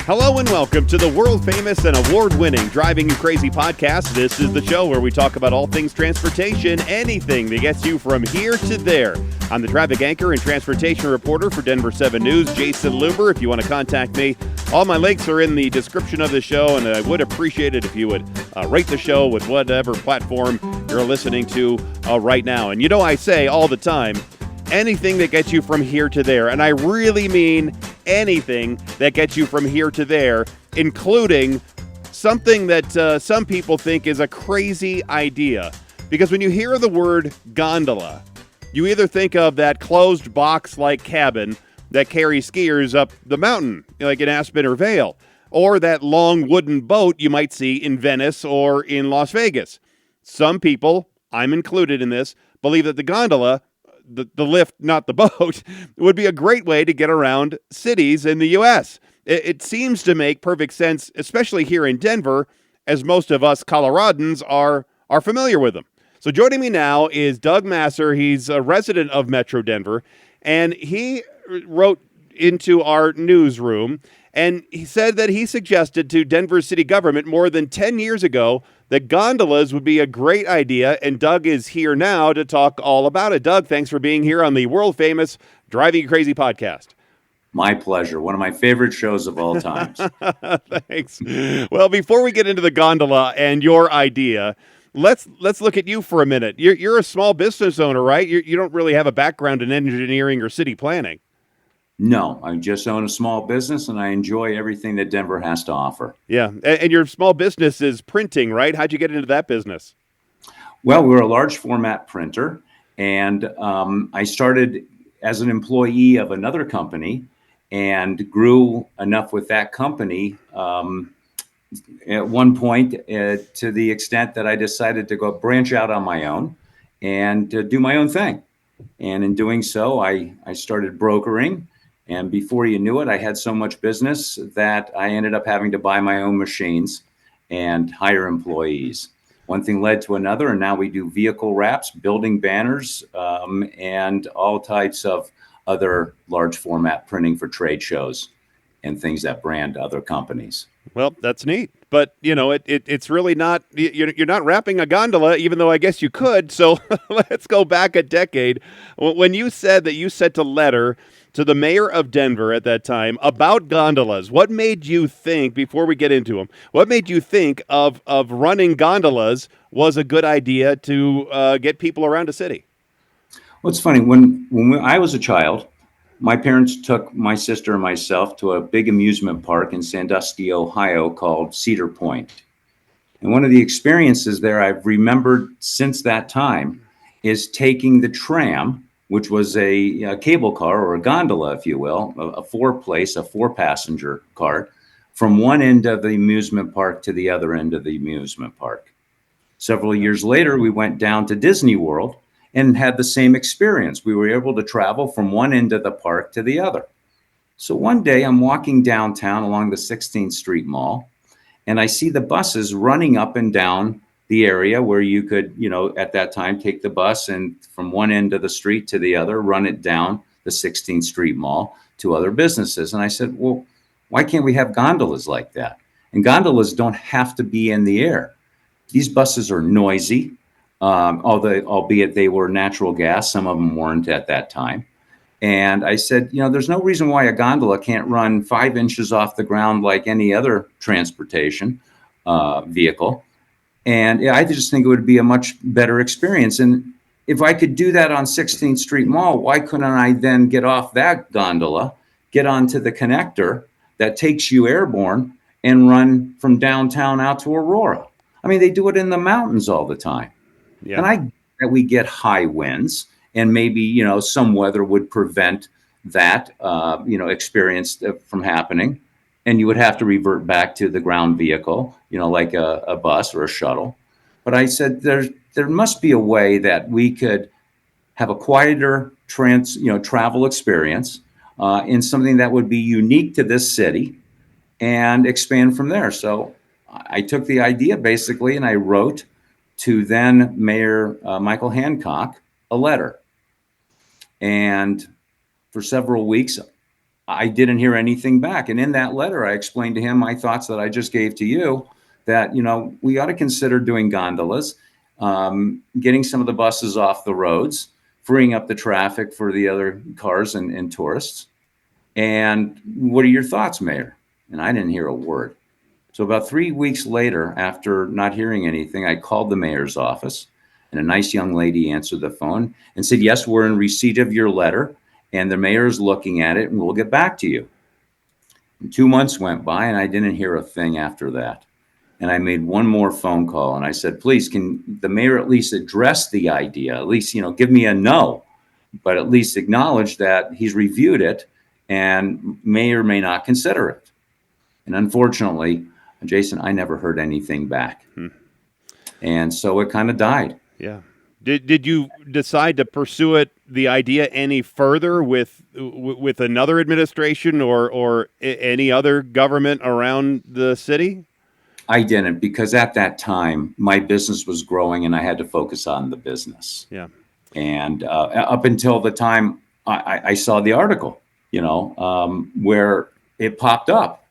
Hello and welcome to the world-famous and award-winning Driving You Crazy podcast. This is the show where we talk about all things transportation, anything that gets you from here to there. I'm the traffic anchor and transportation reporter for Denver 7 News, Jason Luber. If you want to contact me, all my links are in the description of the show, and I would appreciate it if you would rate the show with whatever platform you're listening to right now. And you know I say all the time, anything that gets you from here to there, and I really mean anything that gets you from here to there, including something that some people think is a crazy idea. Because when you hear the word gondola, you either think of that closed box-like cabin that carries skiers up the mountain, like in Aspen or Vail, or that long wooden boat you might see in Venice or in Las Vegas. Some people, I'm included in this, believe that the gondola, the lift, not the boat, would be a great way to get around cities in the U.S. It seems to make perfect sense, especially here in Denver, as most of us Coloradans are familiar with them. So joining me now is Doug Masser. He's a resident of Metro Denver, and he wrote into our newsroom, and he said that he suggested to Denver city government more than 10 years ago that gondolas would be a great idea, and Doug is here now to talk all about it. Doug, thanks for being here on the world-famous Driving You Crazy podcast. My pleasure. One of my favorite shows of all times. Thanks. Well, before we get into the gondola and your idea, let's look at you for a minute. You're a small business owner, right? You don't really have a background in engineering or city planning. No, I just own a small business, and I enjoy everything that Denver has to offer. Yeah, and your small business is printing, right? How'd you get into that business? Well, we're a large format printer, and I started as an employee of another company and grew enough with that company at one point to the extent that I decided to go branch out on my own and do my own thing. And in doing so, I started brokering. And before you knew it, I had so much business that I ended up having to buy my own machines and hire employees. One thing led to another, and now we do vehicle wraps, building banners, and all types of other large format printing for trade shows and things that brand other companies. Well, that's neat. But, you know, it's really not, you're not wrapping a gondola, even though I guess you could. So let's go back a decade. When you said that you sent a letter to the mayor of Denver at that time about gondolas, what made you think, before we get into them, what made you think of running gondolas was a good idea to get people around a city? Well, it's funny. When I was a child, my parents took my sister and myself to a big amusement park in Sandusky, Ohio called Cedar Point. And one of the experiences there I've remembered since that time is taking the tram, which was a cable car or a gondola, if you will, a four-passenger car, from one end of the amusement park to the other end of the amusement park. Several years later, we went down to Disney World and had the same experience. We were able to travel from one end of the park to the other. So one day I'm walking downtown along the 16th Street Mall, and I see the buses running up and down the area where you could, at that time, take the bus and from one end of the street to the other, run it down the 16th Street Mall to other businesses. And I said, well, why can't we have gondolas like that? And gondolas don't have to be in the air. These buses are noisy. Albeit they were natural gas, some of them weren't at that time. And I said, there's no reason why a gondola can't run 5 inches off the ground like any other transportation vehicle. And I just think it would be a much better experience. And if I could do that on 16th Street Mall, why couldn't I then get off that gondola, get onto the connector that takes you airborne and run from downtown out to Aurora? I mean, they do it in the mountains all the time. Yeah. And I get that we get high winds, and maybe, some weather would prevent that, experience from happening. And you would have to revert back to the ground vehicle, like a bus or a shuttle. But I said there must be a way that we could have a quieter travel experience in something that would be unique to this city and expand from there. So I took the idea basically, and I wrote to then Mayor Michael Hancock a letter. And for several weeks, I didn't hear anything back. And in that letter, I explained to him my thoughts that I just gave to you, that, we ought to consider doing gondolas, getting some of the buses off the roads, freeing up the traffic for the other cars and tourists. And what are your thoughts, Mayor? And I didn't hear a word. So about 3 weeks later, after not hearing anything, I called the mayor's office, and a nice young lady answered the phone and said, yes, we're in receipt of your letter, and the mayor is looking at it, and we'll get back to you. And 2 months went by, and I didn't hear a thing after that. And I made one more phone call, and I said, please, can the mayor at least address the idea? At least, give me a no, but at least acknowledge that he's reviewed it and may or may not consider it. And unfortunately, Jason, I never heard anything back. And so it kind of died. Yeah. Did you decide to pursue the idea any further with another administration or any other government around the city? I didn't, because at that time my business was growing and I had to focus on the business. Yeah. And up until the time I saw the article, where it popped up.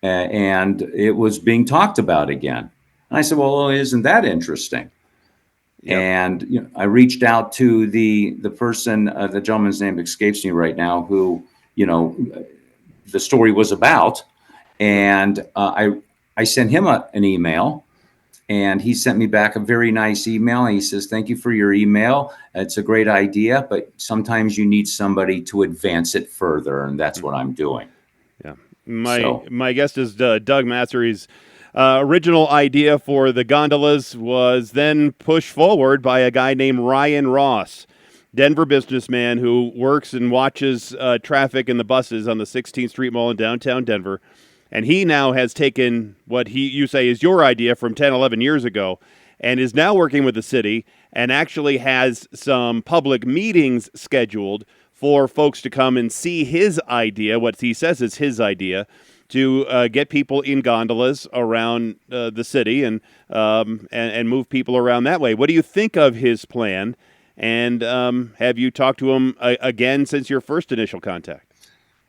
And it was being talked about again. And I said, well, isn't that interesting? Yep. And I reached out to the person, the gentleman's name escapes me right now, who, the story was about. And I sent him an email, and he sent me back a very nice email. And he says, thank you for your email. It's a great idea, but sometimes you need somebody to advance it further. And that's what I'm doing. Yeah. My guest is Doug Massery's original idea for the gondolas was then pushed forward by a guy named Ryan Ross, Denver businessman who works and watches traffic in the buses on the 16th Street Mall in downtown Denver. And he now has taken what you say is your idea from 10, 11 years ago and is now working with the city and actually has some public meetings scheduled for folks to come and see his idea, what he says is his idea, to get people in gondolas around the city and move people around that way. What do you think of his plan? And have you talked to him again since your first initial contact?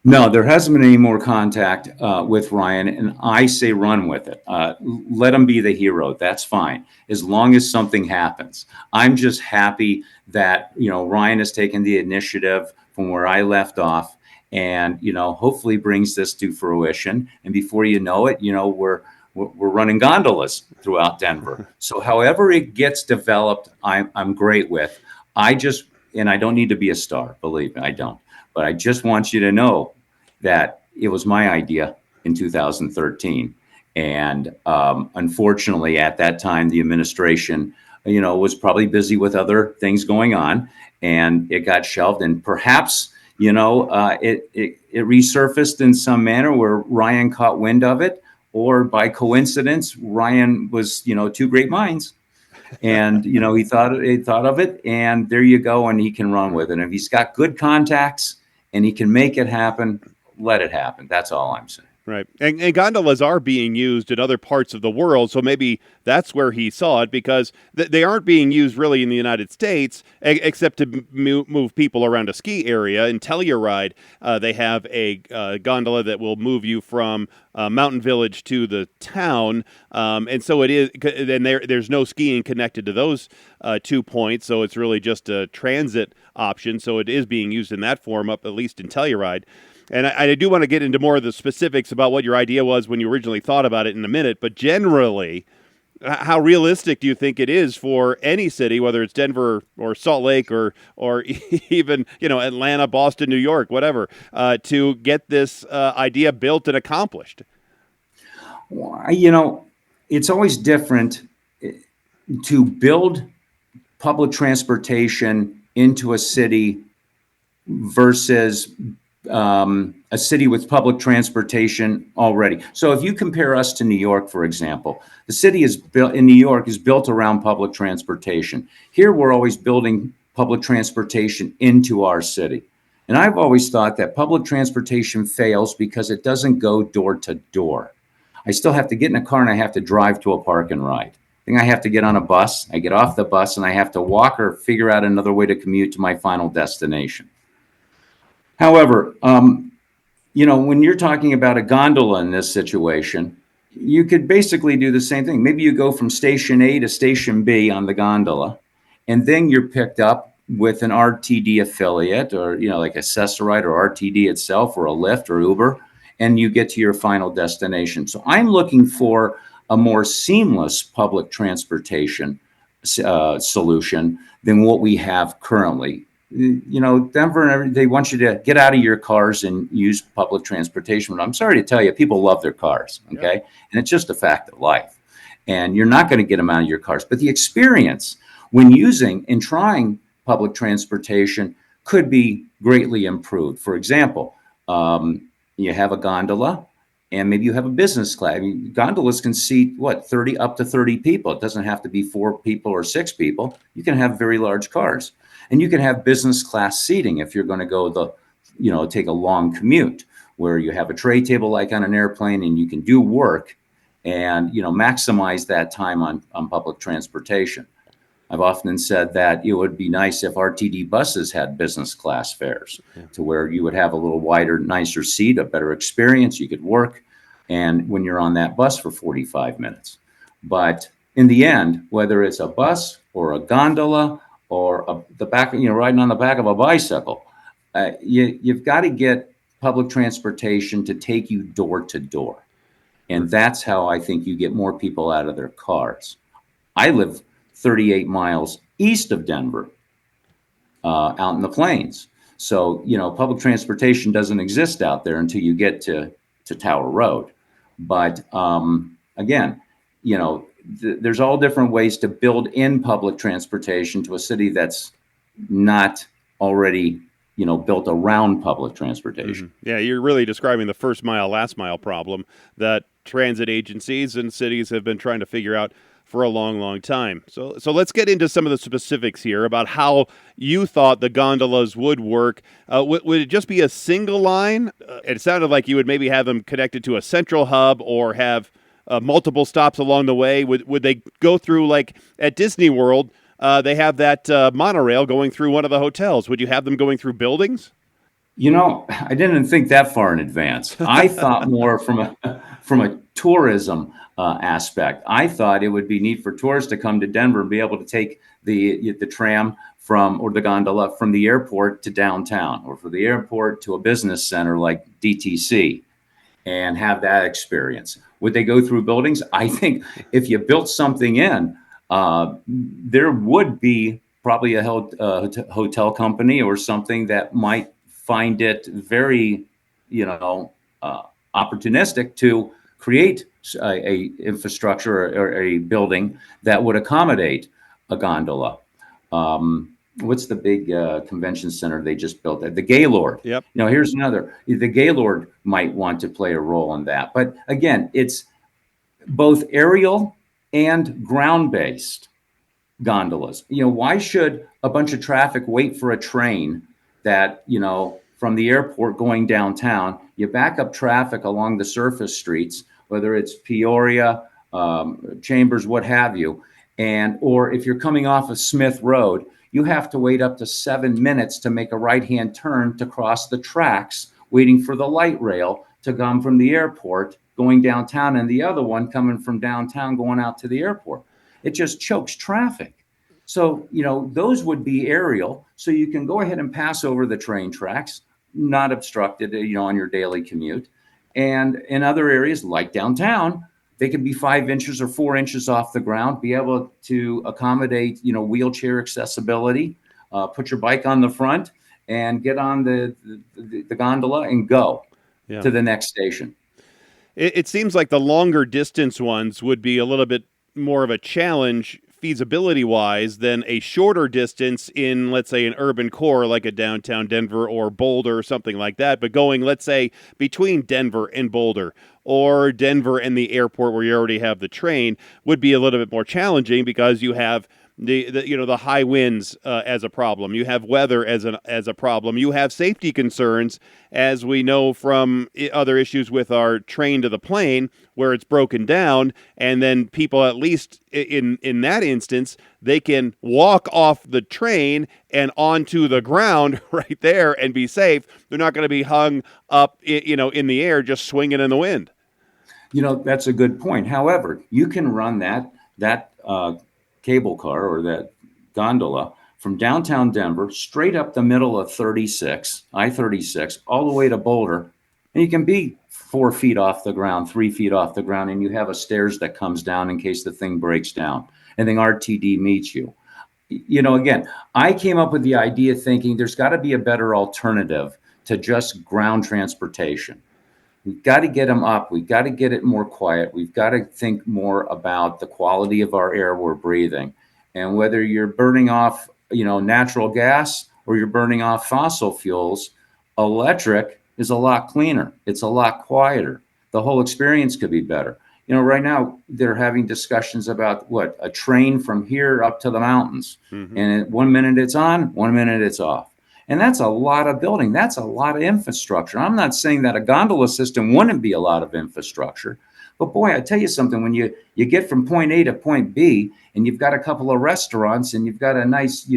No, there hasn't been any more contact with Ryan, and I say run with it. Let him be the hero. That's fine, as long as something happens. I'm just happy that Ryan has taken the initiative from where I left off, and hopefully brings this to fruition. And before you know it, we're running gondolas throughout Denver. So however it gets developed, I'm great with. And I don't need to be a star, believe me, I don't. But I just want you to know that it was my idea in 2013. And unfortunately, at that time, the administration, was probably busy with other things going on, and it got shelved. And perhaps, it resurfaced in some manner where Ryan caught wind of it, or by coincidence, Ryan was, two great minds. And, he thought of it, and there you go. And he can run with it. And if he's got good contacts and he can make it happen, let it happen. That's all I'm saying. Right. And gondolas are being used in other parts of the world, so maybe that's where he saw it, because they aren't being used really in the United States, except to move people around a ski area. In Telluride, they have a gondola that will move you from Mountain Village to the town, and so it is. And there's no skiing connected to those 2 points, so it's really just a transit option. So it is being used in that form, up at least in Telluride. And I do want to get into more of the specifics about what your idea was when you originally thought about it in a minute. But generally, how realistic do you think it is for any city, whether it's Denver or Salt Lake or even Atlanta, Boston, New York, whatever, to get this idea built and accomplished? It's always different to build public transportation into a city versus a city with public transportation already. So if you compare us to New York, for example, the city is built in New York is built around public transportation. Here, we're always building public transportation into our city. And I've always thought that public transportation fails because it doesn't go door to door. I still have to get in a car and I have to drive to a park and ride. Then I have to get on a bus. I get off the bus and I have to walk or figure out another way to commute to my final destination. However, when you're talking about a gondola in this situation, you could basically do the same thing. Maybe you go from station A to station B on the gondola, and then you're picked up with an RTD affiliate, or like Accessorite or RTD itself, or a Lyft or Uber, and you get to your final destination. So I'm looking for a more seamless public transportation solution than what we have currently. Denver, they want you to get out of your cars and use public transportation. But I'm sorry to tell you, people love their cars, okay? Yep. And it's just a fact of life. And you're not going to get them out of your cars. But the experience when using and trying public transportation could be greatly improved. For example, you have a gondola, and maybe you have a business class. I mean, gondolas can seat, 30 up to 30 people. It doesn't have to be 4 people or 6 people. You can have very large cars. And you can have business class seating if you're going to go take a long commute, where you have a tray table like on an airplane, and you can do work and, maximize that time on public transportation. I've often said that it would be nice if RTD buses had business class fares, to where you would have a little wider, nicer seat, a better experience. You could work, and when you're on that bus for 45 minutes. But in the end, whether it's a bus or a gondola or the back, riding on the back of a bicycle, you've got to get public transportation to take you door to door. And that's how I think you get more people out of their cars. I live 38 miles east of Denver, out in the plains. So, public transportation doesn't exist out there until you get to Tower Road. But again, there's all different ways to build in public transportation to a city that's not already, built around public transportation. Mm-hmm. Yeah, you're really describing the first mile, last mile problem that transit agencies and cities have been trying to figure out for a long, long time. So let's get into some of the specifics here about how you thought the gondolas would work. Would it just be a single line? It sounded like you would maybe have them connected to a central hub, or have multiple stops along the way. Would they go through, like at Disney World, they have that monorail going through one of the hotels. Would you have them going through buildings? I didn't think that far in advance. I thought more from a tourism aspect. I thought it would be neat for tourists to come to Denver and be able to take the tram or the gondola from the airport to downtown, or from the airport to a business center like DTC, and have that experience. Would they go through buildings? I think if you built something in, there would be probably a hotel company or something that might find it very, opportunistic to create a infrastructure or a building that would accommodate a gondola. What's the big convention center they just built? The Gaylord. Yep. Here's another. The Gaylord might want to play a role in that. But again, it's both aerial and ground-based gondolas. Why should a bunch of traffic wait for a train that, from the airport going downtown? You back up traffic along the surface streets, whether it's Peoria, Chambers, what have you. Or if you're coming off of Smith Road, you have to wait up to 7 minutes to make a right-hand turn to cross the tracks, waiting for the light rail to come from the airport going downtown, and the other one coming from downtown going out to the airport. It just chokes traffic. So, those would be aerial. So you can go ahead and pass over the train tracks, not obstructed, on your daily commute. And in other areas like downtown, they can be 5 inches or 4 inches off the ground, be able to accommodate, wheelchair accessibility, put your bike on the front and get on the gondola and go to the next station. It seems like the longer distance ones would be a little bit more of a challenge feasibility-wise than a shorter distance in, let's say, an urban core like a downtown Denver or Boulder or something like that. But going, let's say, between Denver and Boulder, or Denver and the airport where you already have the train, would be a little bit more challenging, because you have the high winds as a problem. You have weather as a problem. You have safety concerns, as we know from other issues with our train to the plane, where it's broken down, and then people, at least in that instance, they can walk off the train and onto the ground right there and be safe. They're not going to be hung up, in the air, just swinging in the wind. That's a good point. However, you can run that cable car or that gondola from downtown Denver straight up the middle of I-36, all the way to Boulder, and you can be 4 feet off the ground, 3 feet off the ground, and you have a stairs that comes down in case the thing breaks down, and then RTD meets you. Again, I came up with the idea thinking there's got to be a better alternative to just ground transportation. We've got to get them up. We've got to get it more quiet. We've got to think more about the quality of our air we're breathing. And whether you're burning off, natural gas or you're burning off fossil fuels, electric is a lot cleaner. It's a lot quieter. The whole experience could be better. Right now they're having discussions about a train from here up to the mountains. Mm-hmm. And 1 minute it's on, 1 minute it's off. And that's a lot of building. That's a lot of infrastructure. I'm not saying that a gondola system wouldn't be a lot of infrastructure. But boy, I tell you something, when you get from point A to point B and you've got a couple of restaurants and you've got a nice,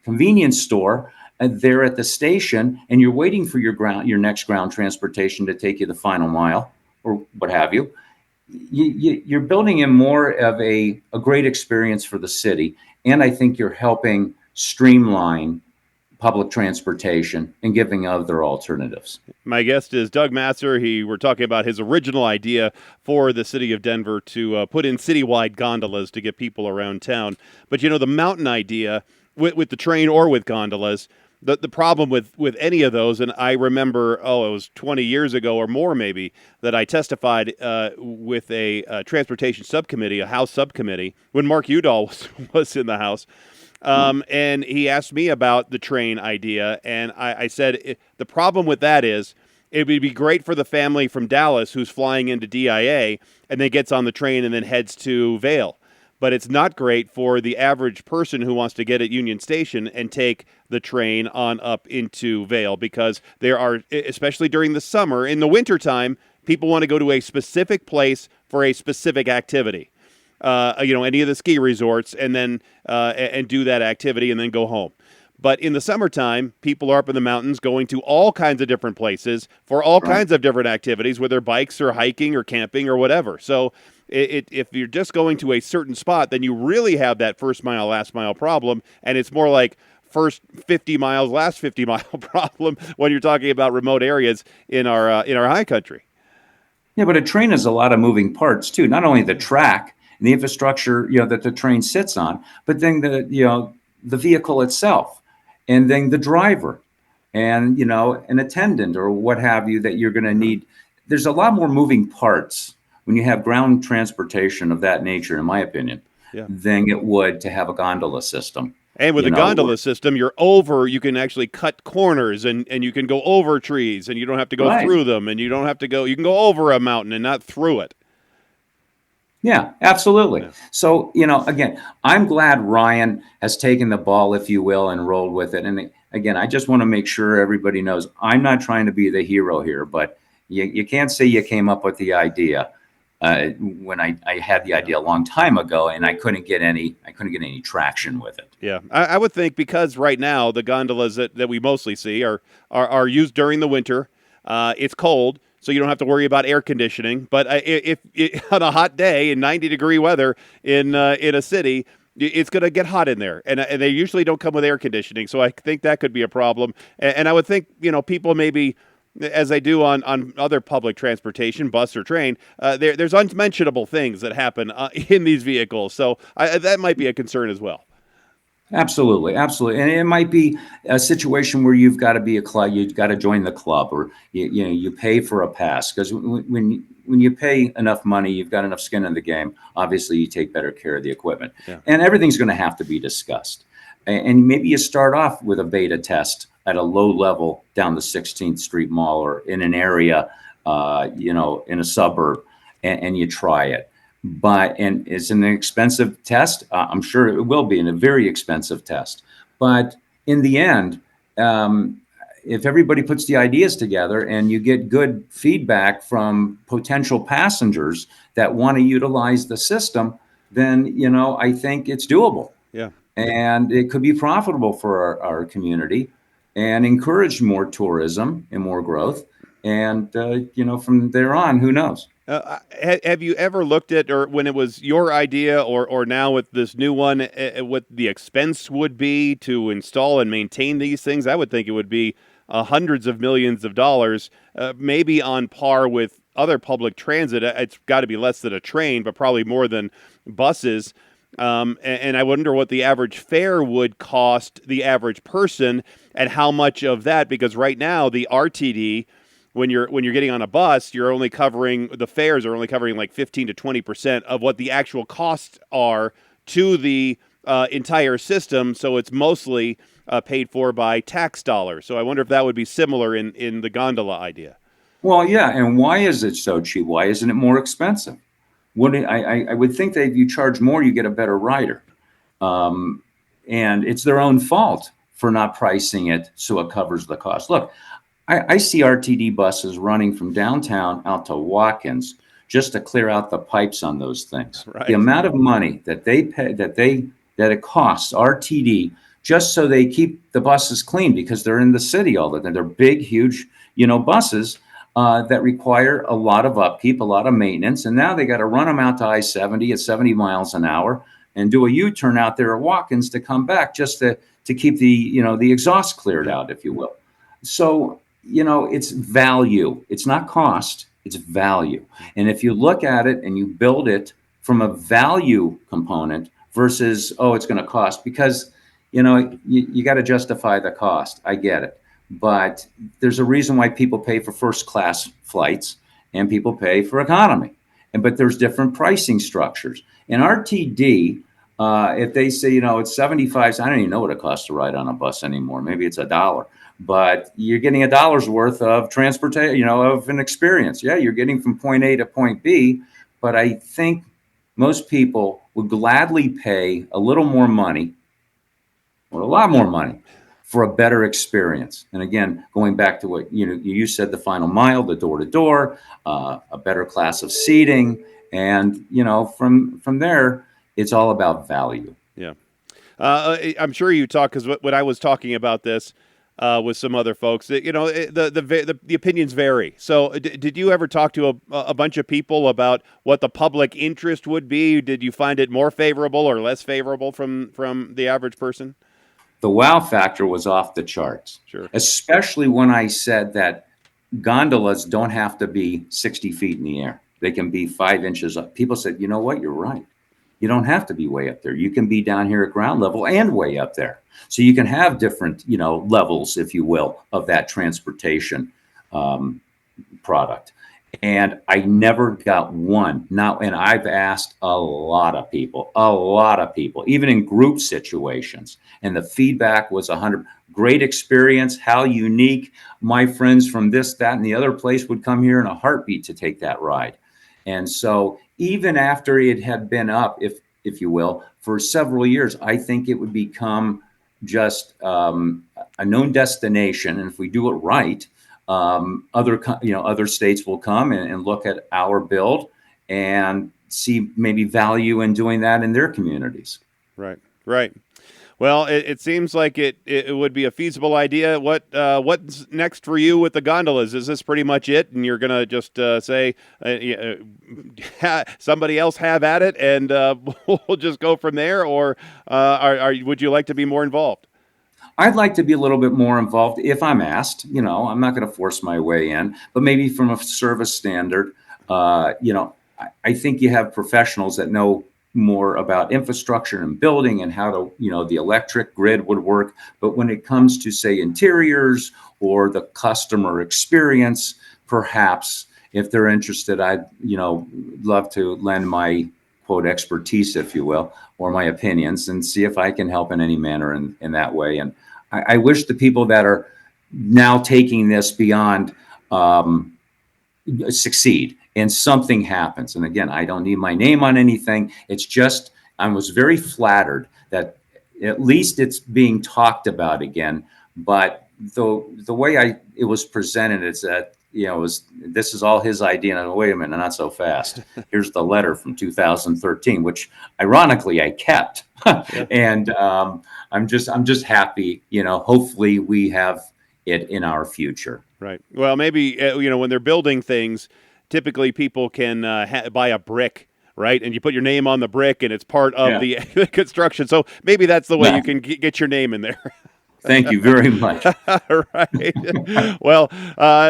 convenience store there at the station, and you're waiting for your next ground transportation to take you the final mile or what have you, you're building in more of a great experience for the city. And I think you're helping streamline public transportation and giving other alternatives. My guest is Doug Masser. We're talking about his original idea for the city of Denver to put in citywide gondolas to get people around town. But the mountain idea with the train or with gondolas, the problem with any of those, and I remember, it was 20 years ago or more maybe, that I testified with a transportation subcommittee, a House subcommittee, when Mark Udall was in the House. And he asked me about the train idea, and I said the problem with that is it would be great for the family from Dallas who's flying into DIA and then gets on the train and then heads to Vail. But it's not great for the average person who wants to get at Union Station and take the train on up into Vail, because there are, especially during the summer, in the wintertime, people want to go to a specific place for a specific activity. Any of the ski resorts, and then and do that activity and then go home. But in the summertime, people are up in the mountains going to all kinds of different places for all kinds of different activities, whether bikes or hiking or camping or whatever. So if you're just going to a certain spot, then you really have that first mile, last mile problem. And it's more like first 50 miles, last 50 mile problem when you're talking about remote areas in our high country. Yeah, but a train has a lot of moving parts too. Not only the track and the infrastructure, that the train sits on, but then the vehicle itself, and then the driver, and an attendant or what have you that you're going to need. There's a lot more moving parts when you have ground transportation of that nature, in my opinion, than it would to have a gondola system. And with a gondola system, you can actually cut corners and you can go over trees, and you don't have to go through them, and you can go over a mountain and not through it. Yeah, absolutely. Yeah. So, again, I'm glad Ryan has taken the ball, if you will, and rolled with it. And again, I just want to make sure everybody knows I'm not trying to be the hero here, but you can't say you came up with the idea when I had the idea a long time ago, and I couldn't get any traction with it. Yeah, I would think, because right now the gondolas that we mostly see are used during the winter. It's cold, so you don't have to worry about air conditioning. But if on a hot day in 90-degree weather in a city, it's going to get hot in there, and they usually don't come with air conditioning. So I think that could be a problem. And I would think people maybe, as they do on other public transportation, bus or train, there's unmentionable things that happen in these vehicles. So that might be a concern as well. Absolutely. And it might be a situation where you've got to be a club, you've got to join the club, or you pay for a pass, because when you pay enough money, you've got enough skin in the game. Obviously, you take better care of the equipment, and everything's going to have to be discussed. And maybe you start off with a beta test at a low level down the 16th Street Mall or in an area, in a suburb, and you try it. and it's an expensive test. I'm sure it will be, a very expensive test. But in the end, if everybody puts the ideas together and you get good feedback from potential passengers that want to utilize the system, then, I think it's doable. Yeah. And it could be profitable for our community and encourage more tourism and more growth. And, from there on, who knows? Have you ever looked at, or when it was your idea, or now with this new one, what the expense would be to install and maintain these things? I would think it would be hundreds of millions of dollars, maybe on par with other public transit. It's got to be less than a train, but probably more than buses. And I wonder what the average fare would cost the average person, and how much of that, because right now the RTD, when you're getting on a bus, you're only covering, the fares are only covering like 15 to 20% of what the actual costs are to the entire system. So it's mostly paid for by tax dollars. So I wonder if that would be similar in the gondola idea. Well, yeah. And why is it so cheap? Why isn't it more expensive? I would think that if you charge more, you get a better rider. And it's their own fault for not pricing it so it covers the cost. Look, I see RTD buses running from downtown out to Watkins just to clear out the pipes on those things. Right. The amount of money that they pay, that it costs RTD just so they keep the buses clean, because they're in the city all the time. They're big, huge, buses that require a lot of upkeep, a lot of maintenance, and now they got to run them out to I-70 at 70 miles an hour and do a U-turn out there at Watkins to come back just to keep the exhaust cleared out, if you will. So, it's value. It's not cost, it's value. And if you look at it and you build it from a value component versus, it's going to cost, because, you got to justify the cost. I get it. But there's a reason why people pay for first class flights and people pay for economy. But there's different pricing structures. In RTD, if they say, it's 75, I don't even know what it costs to ride on a bus anymore. Maybe it's $1. But you're getting $1 worth of transportation, of an experience. Yeah, you're getting from point A to point B, but I think most people would gladly pay a little more money, or a lot more money, for a better experience. And again, going back to what you said, the final mile, the door to door, a better class of seating, and from there, it's all about value. Yeah, I'm sure you talk, because when I was talking about this with some other folks, the opinions vary. So did you ever talk to a bunch of people about what the public interest would be? Did you find it more favorable or less favorable from the average person? The wow factor was off the charts. Sure. Especially when I said that gondolas don't have to be 60 feet in the air. They can be 5 inches up. People said, you know what, you're right. You don't have to be way up there. You can be down here at ground level and way up there. So you can have different, levels, if you will, of that transportation product. And I never got one. And I've asked a lot of people, even in group situations. And the feedback was 100. Great experience. How unique. My friends from this, that, and the other place would come here in a heartbeat to take that ride. And so even after it had been up, if you will, for several years, I think it would become just a known destination. And if we do it right, other states will come and look at our build and see maybe value in doing that in their communities. Right. Well, it seems like it would be a feasible idea. What's next for you with the gondolas? Is this pretty much it, and you're going to just say somebody else have at it, and we'll just go from there, or would you like to be more involved? I'd like to be a little bit more involved if I'm asked. I'm not going to force my way in, but maybe from a service standard, I think you have professionals that know more about infrastructure and building and how to, the electric grid would work. But when it comes to, say, interiors or the customer experience, perhaps if they're interested, I'd, love to lend my quote expertise, if you will, or my opinions, and see if I can help in any manner in that way. And I wish the people that are now taking this beyond succeed and something happens. And again, I don't need my name on anything. It's just, I was very flattered that at least it's being talked about again. But the way it was presented is that, this is all his idea. And I go, wait a minute, not so fast. Here's the letter from 2013, which ironically I kept. Yeah. And I'm just happy, hopefully we have it in our future. Right. Well, maybe, when they're building things, typically people can buy a brick, right? And you put your name on the brick and it's part of the construction. So maybe that's the way you can get your name in there. Thank you very much. Right. Well,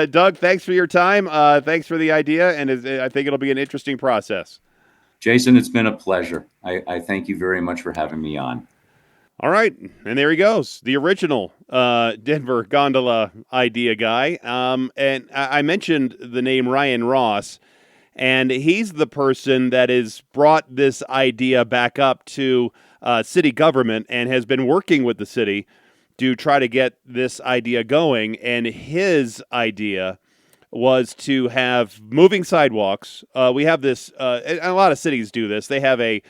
Doug, thanks for your time. Thanks for the idea. And I think it'll be an interesting process. Jason, it's been a pleasure. I thank you very much for having me on. All right. And there he goes, the original Denver gondola idea guy. And I mentioned the name Ryan Ross, and he's the person that has brought this idea back up to city government and has been working with the city to try to get this idea going. And his idea was to have moving sidewalks. We have this, and a lot of cities do this. They have a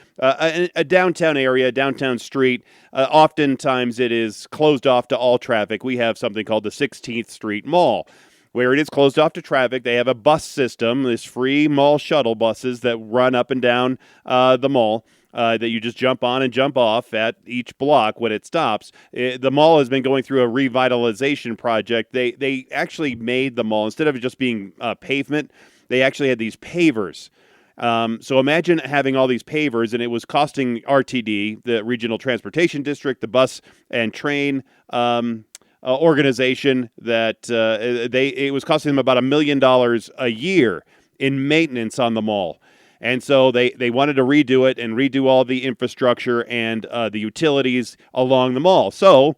downtown area, downtown street. Oftentimes it is closed off to all traffic. We have something called the 16th Street Mall, where it is closed off to traffic. They have a bus system, this free mall shuttle buses that run up and down the mall. That you just jump on and jump off at each block when it stops. The mall has been going through a revitalization project. They actually made the mall, instead of it just being pavement, they actually had these pavers. So imagine having all these pavers, and it was costing RTD, the Regional Transportation District, the bus and train organization, that it was costing them about $1 million a year in maintenance on the mall. And so they wanted to redo it and redo all the infrastructure and the utilities along the mall. So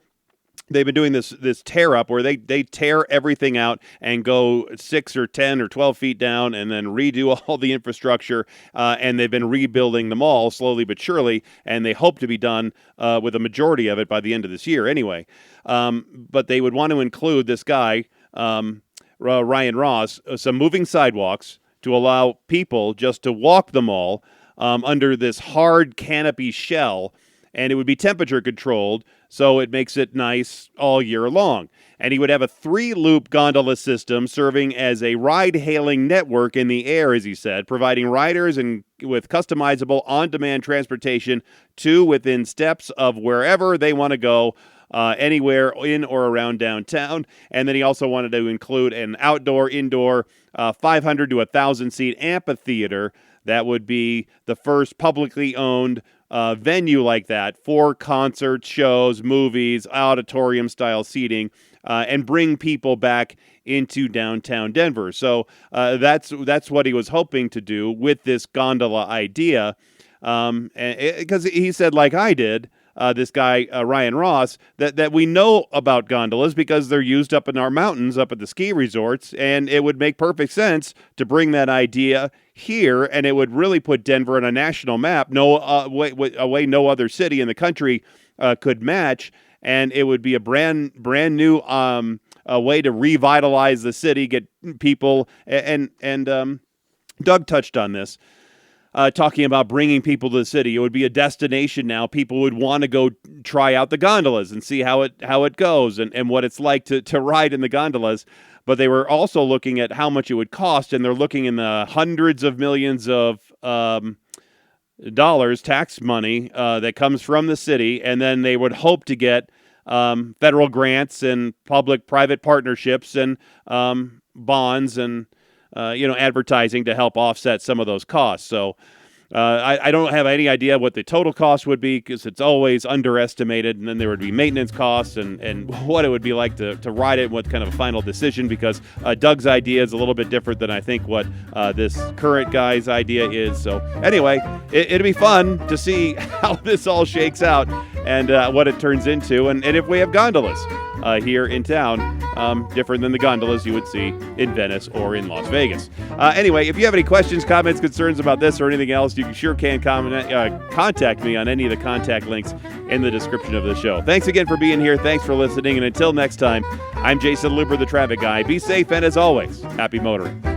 they've been doing this tear up where they tear everything out and go 6 or 10 or 12 feet down and then redo all the infrastructure. And they've been rebuilding the mall slowly but surely. And they hope to be done with a majority of it by the end of this year anyway. But they would want to include this guy, Ryan Ross, some moving sidewalks, to allow people just to walk the mall under this hard canopy shell, and it would be temperature controlled, so it makes it nice all year long. And he would have a 3-loop gondola system serving as a ride-hailing network in the air, as he said, providing riders and with customizable on-demand transportation to within steps of wherever they want to go, anywhere in or around downtown. And then he also wanted to include an outdoor, indoor, 500 to 1,000 seat amphitheater that would be the first publicly owned venue like that for concerts, shows, movies, auditorium style seating, and bring people back into downtown Denver. So that's what he was hoping to do with this gondola idea, because he said, like I did, this guy, Ryan Ross, that we know about gondolas because they're used up in our mountains, up at the ski resorts, and it would make perfect sense to bring that idea here, and it would really put Denver on a national map, a way no other city in the country could match, and it would be a brand new a way to revitalize the city, get people, and Doug touched on this. Talking about bringing people to the city. It would be a destination now. People would want to go try out the gondolas and see how it goes and what it's like to ride in the gondolas. But they were also looking at how much it would cost, and they're looking in the hundreds of millions of dollars, tax money that comes from the city, and then they would hope to get federal grants and public-private partnerships and bonds and advertising to help offset some of those costs. So I don't have any idea what the total cost would be, because it's always underestimated, and then there would be maintenance costs and what it would be like to ride it, what kind of a final decision, because Doug's idea is a little bit different than I think what this current guy's idea is. So anyway, it'd be fun to see how this all shakes out and what it turns into, and if we have gondolas here in town, different than the gondolas you would see in Venice or in Las Vegas. Anyway, if you have any questions, comments, concerns about this or anything else, you sure can contact me on any of the contact links in the description of the show. Thanks again for being here. Thanks for listening. And until next time, I'm Jason Luber, the traffic guy. Be safe, and as always, happy motoring.